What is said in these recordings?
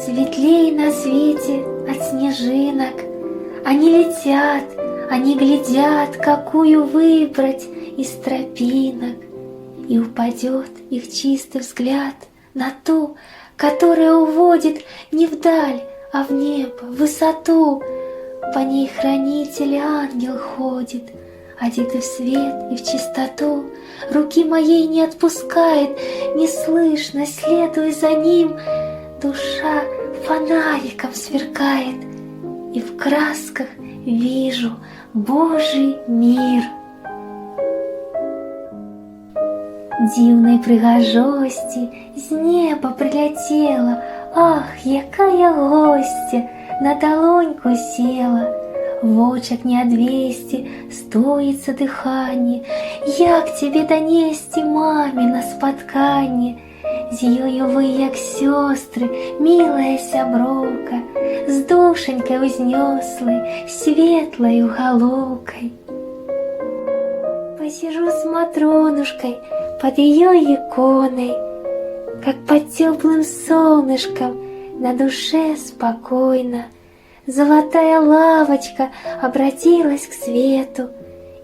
Светлей на свете от снежинок. Они летят, они глядят, какую выбрать из тропинок. И упадет их чистый взгляд на ту, которая уводит не вдаль, а в небо, в высоту. По ней хранитель-ангел ходит, одетый в свет и в чистоту. Руки моей не отпускает, неслышно следуя за ним. Душа фонариком сверкает, и в красках вижу Божий мир. Дивной пригожості з неба прилетела, ах, якая гостя, на долоньку села. В очах не отвести стоится дыхание, як тебе донести мамина спотканье. З ёю вы, як сестры, милая сяброўка, з душенькой узнеслой, светлою головкой. Посижу с Матронушкой под ее иконой, как под теплым солнышком, на душе спокойно. Золотая лавочка обратилась к свету,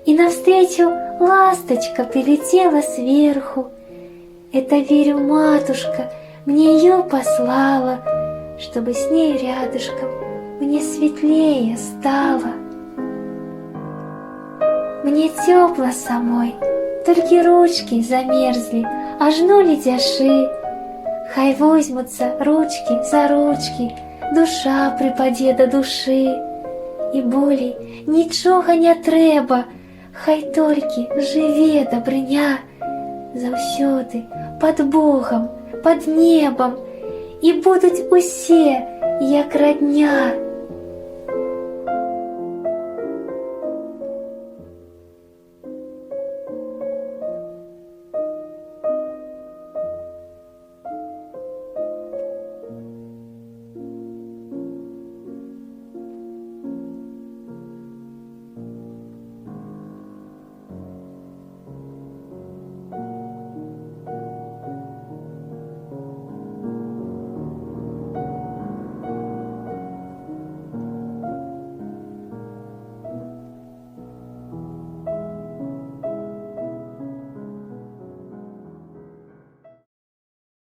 и навстречу ласточка прилетела сверху. Это, верю, матушка мне ее послала, чтобы с ней рядышком мне светлее стало. Мне тепло самой, только ручки замерзли, аж ну ледяши. Хай возьмутся ручки за ручки, душа припаде до души. І болей нічога не трэба, хай толькі жыве дабрыня. Заўсёды под Богом, под небом, і будуць усе як родня.